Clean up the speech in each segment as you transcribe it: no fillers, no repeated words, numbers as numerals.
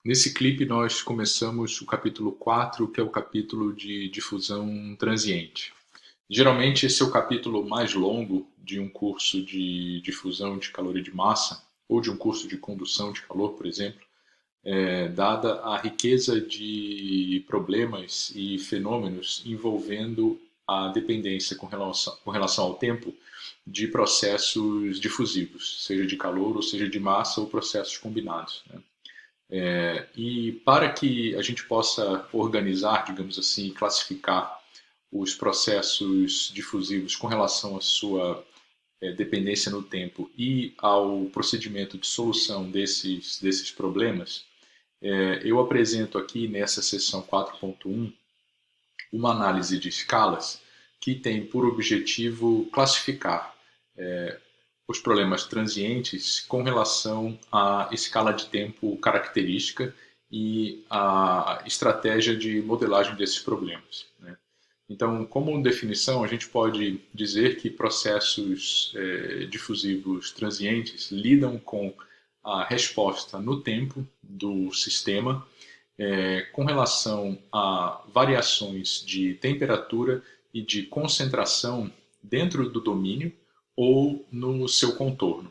Nesse clipe nós começamos o capítulo 4, que é o capítulo de difusão transiente. Geralmente esse é o capítulo mais longo de um curso de difusão de calor e de massa, ou de um curso de condução de calor, por exemplo, dada a riqueza de problemas e fenômenos envolvendo a dependência com relação ao tempo de processos difusivos, seja de calor, ou seja de massa, ou processos combinados, né? E para que a gente possa organizar, digamos assim, classificar os processos difusivos com relação à sua dependência no tempo e ao procedimento de solução desses problemas, eu apresento aqui nessa seção 4.1 uma análise de escalas que tem por objetivo classificar os problemas transientes com relação à escala de tempo característica e à estratégia de modelagem desses problemas, né? Então, como definição, a gente pode dizer que processos difusivos transientes lidam com a resposta no tempo do sistema com relação a variações de temperatura e de concentração dentro do domínio ou no seu contorno.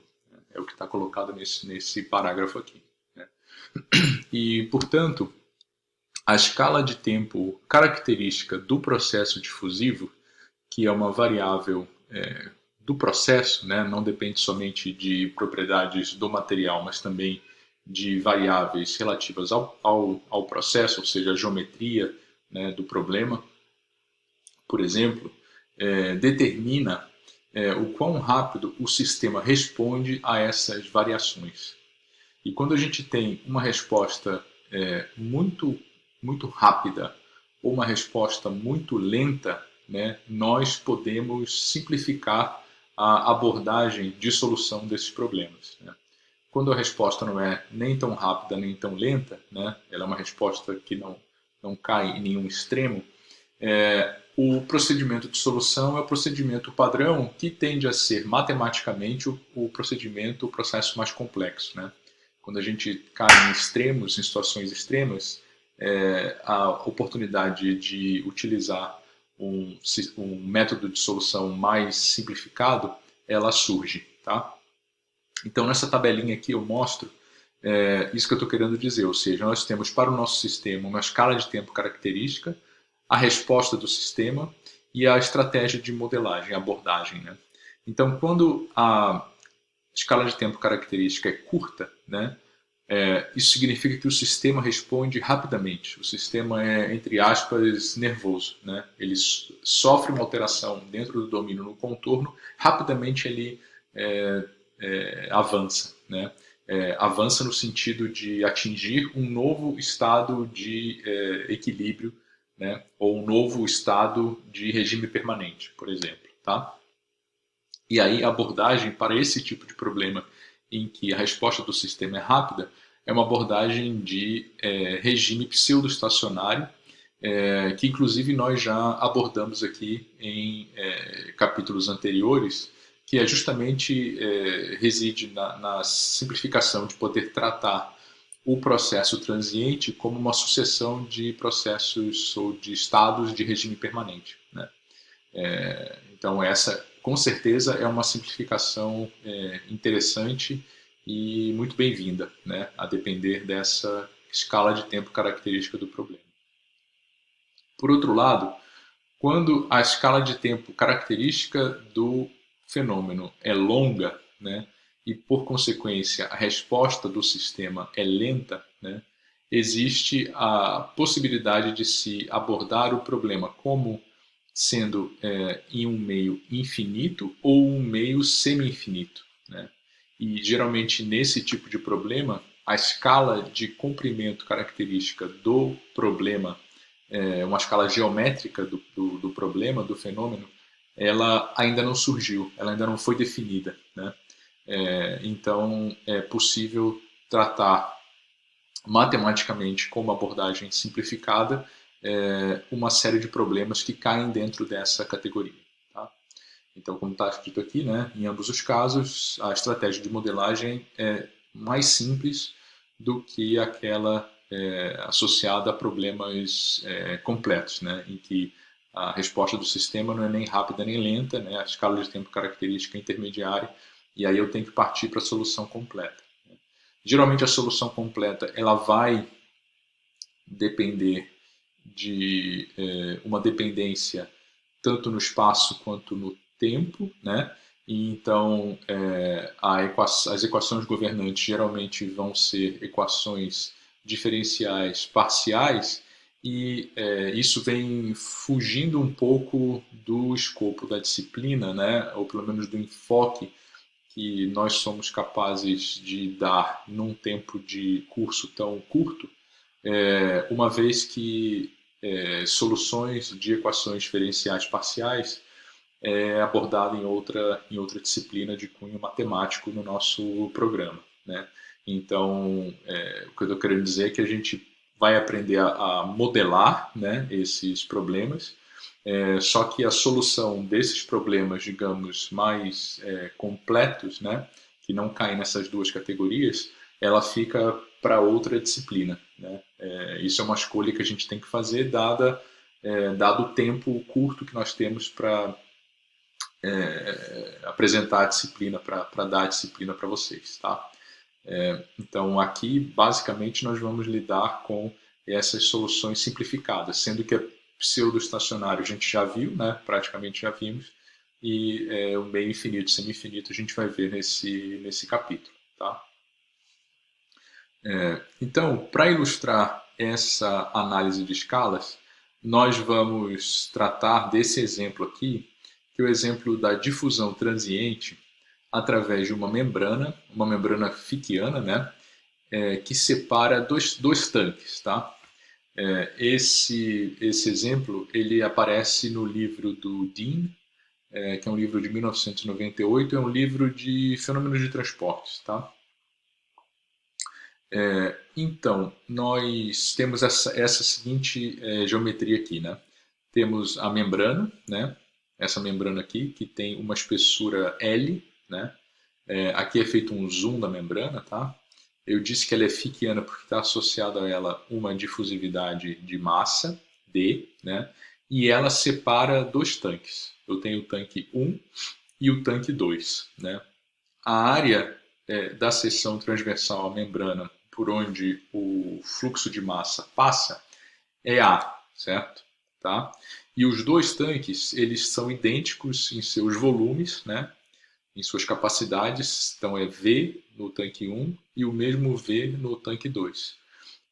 É o que está colocado nesse parágrafo aqui, né? E, portanto, a escala de tempo característica do processo difusivo, que é uma variável do processo, né, não depende somente de propriedades do material, mas também de variáveis relativas ao processo, ou seja, a geometria, né, do problema, por exemplo, determina o quão rápido o sistema responde a essas variações. E quando a gente tem uma resposta muito rápida ou uma resposta muito lenta, né, nós podemos simplificar a abordagem de solução desses problemas, né? Quando a resposta não é nem tão rápida nem tão lenta, né, ela é uma resposta que não cai em nenhum extremo, o procedimento de solução é o procedimento padrão que tende a ser matematicamente o processo mais complexo, né? Quando a gente cai em extremos, em situações extremas, a oportunidade de utilizar um método de solução mais simplificado, ela surge, tá? Então, nessa tabelinha aqui eu mostro isso que eu estou querendo dizer, ou seja, nós temos para o nosso sistema uma escala de tempo característica, a resposta do sistema e a estratégia de modelagem, abordagem, né? Então, quando a escala de tempo característica é curta, né, isso significa que o sistema responde rapidamente. O sistema é, entre aspas, nervoso, né? Ele sofre uma alteração dentro do domínio no contorno, rapidamente ele avança, né? Avança no sentido de atingir um novo estado de equilíbrio, né? Ou um novo estado de regime permanente, por exemplo, tá? E aí a abordagem para esse tipo de problema em que a resposta do sistema é rápida é uma abordagem de regime pseudoestacionário, que inclusive nós já abordamos aqui em capítulos anteriores, que é justamente reside na simplificação de poder tratar o processo transiente como uma sucessão de processos ou de estados de regime permanente, né? Então, essa, com certeza, é uma simplificação interessante e muito bem-vinda, né, a depender dessa escala de tempo característica do problema. Por outro lado, quando a escala de tempo característica do fenômeno é longa, né, e, por consequência, a resposta do sistema é lenta, né, existe a possibilidade de se abordar o problema como sendo em um meio infinito ou um meio semi-infinito, né? E geralmente nesse tipo de problema, a escala de comprimento característica do problema, uma escala geométrica do problema, do fenômeno, ela ainda não surgiu, ela ainda não foi definida, né? Então é possível tratar matematicamente com uma abordagem simplificada uma série de problemas que caem dentro dessa categoria, tá? Então, como está escrito aqui, né, em ambos os casos, a estratégia de modelagem é mais simples do que aquela associada a problemas completos, né, em que a resposta do sistema não é nem rápida nem lenta, né, a escala de tempo característica é intermediária, e aí eu tenho que partir para a solução completa. Geralmente a solução completa ela vai depender de uma dependência tanto no espaço quanto no tempo, né? E então as equações governantes geralmente vão ser equações diferenciais parciais e isso vem fugindo um pouco do escopo da disciplina, né? Ou pelo menos do enfoque que nós somos capazes de dar num tempo de curso tão curto, uma vez que soluções de equações diferenciais parciais é abordado em outra disciplina de cunho matemático no nosso programa, né? Então, o que eu estou querendo dizer é que a gente vai aprender a modelar, né, esses problemas, só que a solução desses problemas, digamos, mais completos, né, que não caem nessas duas categorias, ela fica para outra disciplina, né? Isso é uma escolha que a gente tem que fazer, dado o tempo curto que nós temos para apresentar a disciplina, para dar a disciplina para vocês, tá? Então, aqui, basicamente, nós vamos lidar com essas soluções simplificadas, sendo que a pseudo-estacionário a gente já viu, né? Praticamente já vimos, e o meio infinito e semi-infinito a gente vai ver nesse capítulo, tá? Então, para ilustrar essa análise de escalas, nós vamos tratar desse exemplo aqui, que é o exemplo da difusão transiente através de uma membrana Fickiana, né, que separa dois tanques. Tá? Esse exemplo ele aparece no livro do Dean, que é um livro de 1998, é um livro de fenômenos de transportes. Tá? Então, nós temos essa seguinte geometria aqui, né? Temos a membrana, né? Essa membrana aqui, que tem uma espessura L, né? Aqui é feito um zoom da membrana, tá? Eu disse que ela é Fickiana porque está associada a ela uma difusividade de massa, D, né? E ela separa dois tanques. Eu tenho o tanque 1 e o tanque 2, né? A área da seção transversal à membrana por onde o fluxo de massa passa é A, certo? Tá? E os dois tanques, eles são idênticos em seus volumes, né? Em suas capacidades, então é V no tanque 1 e o mesmo V no tanque 2.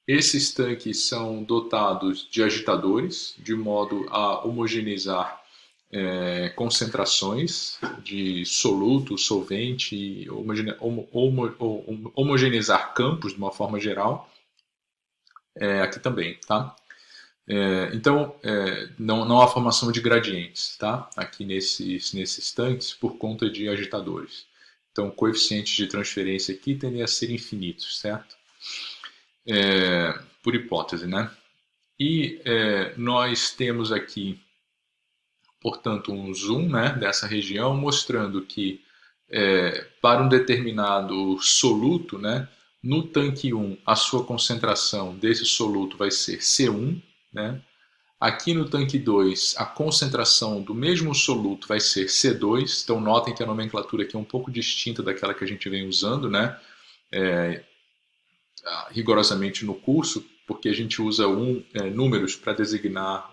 Esses tanques são dotados de agitadores, de modo a homogeneizar concentrações de soluto, solvente, homogeneizar campos de uma forma geral, aqui também, tá? Então, não há formação de gradientes, tá? Aqui nesses tanques por conta de agitadores. Então, coeficientes de transferência aqui tendem a ser infinitos, certo? Por hipótese, né? E nós temos aqui, portanto, um zoom, né, dessa região, mostrando que para um determinado soluto, né, no tanque 1, a sua concentração desse soluto vai ser C1, né? Aqui no tanque 2, a concentração do mesmo soluto vai ser C2, então notem que a nomenclatura aqui é um pouco distinta daquela que a gente vem usando, né? Rigorosamente no curso, porque a gente usa números para designar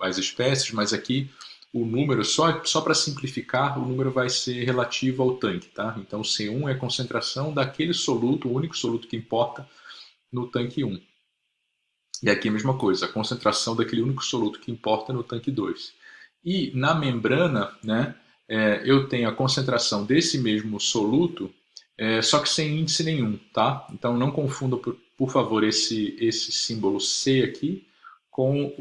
as espécies, mas aqui o número, só para simplificar, o número vai ser relativo ao tanque. Tá? Então C1 é a concentração daquele soluto, o único soluto que importa no tanque 1. E aqui a mesma coisa, a concentração daquele único soluto que importa no tanque 2. E na membrana, né, eu tenho a concentração desse mesmo soluto, só que sem índice nenhum, tá? Então não confunda, por favor, esse símbolo C aqui com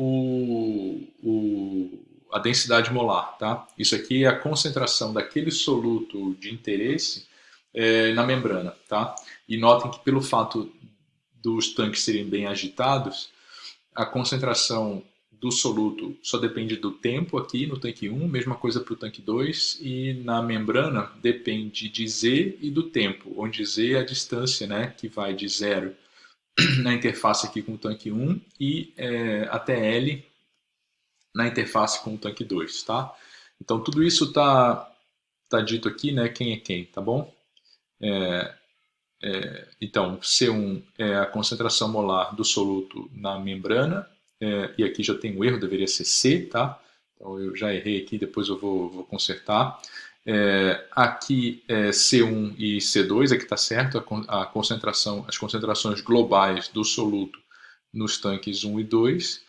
a densidade molar, tá? Isso aqui é a concentração daquele soluto de interesse na membrana, tá? E notem que pelo fato dos tanques serem bem agitados, a concentração do soluto só depende do tempo aqui no tanque 1, mesma coisa para o tanque 2, e na membrana depende de Z e do tempo, onde Z é a distância, né, que vai de 0 na interface aqui com o tanque 1 e a TL na interface com o tanque 2, tá? Então tudo isso está dito aqui, né, quem é quem, tá bom? Então, C1 é a concentração molar do soluto na membrana, e aqui já tem um erro, deveria ser C, tá? Então eu já errei aqui, depois eu vou consertar. Aqui é C1 e C2, aqui está certo, a concentração, as concentrações globais do soluto nos tanques 1 e 2,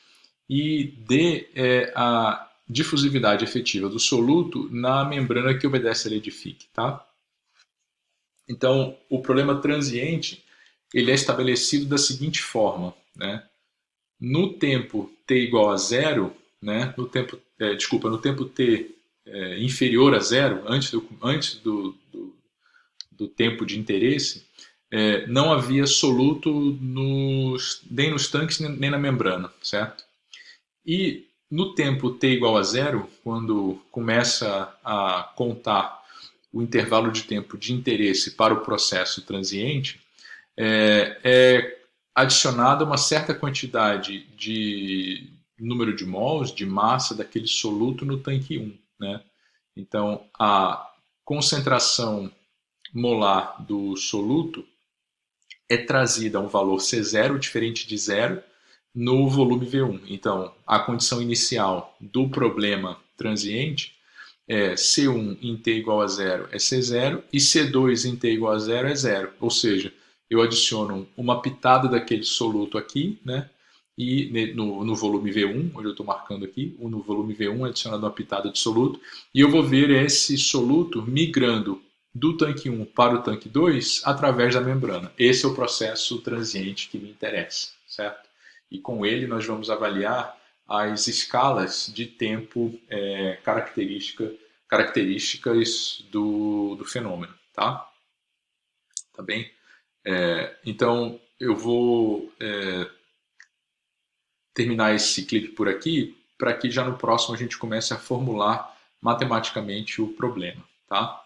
e D é a difusividade efetiva do soluto na membrana que obedece à lei de Fick, tá? Então, o problema transiente ele é estabelecido da seguinte forma, né? No tempo t igual a zero, né? No tempo t inferior a zero, antes do tempo de interesse, não havia soluto nem nos tanques nem na membrana, certo? E no tempo t igual a zero, quando começa a contar o intervalo de tempo de interesse para o processo transiente, é adicionada uma certa quantidade de número de mols, de massa daquele soluto no tanque 1. Né? Então, a concentração molar do soluto é trazida a um valor C0 diferente de zero no volume V1. Então, a condição inicial do problema transiente é C1 em T igual a zero é C0 e C2 em T igual a zero é zero. Ou seja, eu adiciono uma pitada daquele soluto aqui, né? E no volume V1, onde eu estou marcando aqui, no volume V1 é adicionado uma pitada de soluto, e eu vou ver esse soluto migrando do tanque 1 para o tanque 2 através da membrana. Esse é o processo transiente que me interessa, certo? E com ele nós vamos avaliar as escalas de tempo características do fenômeno, tá? Tá bem? Então eu vou terminar esse clipe por aqui, para que já no próximo a gente comece a formular matematicamente o problema, tá?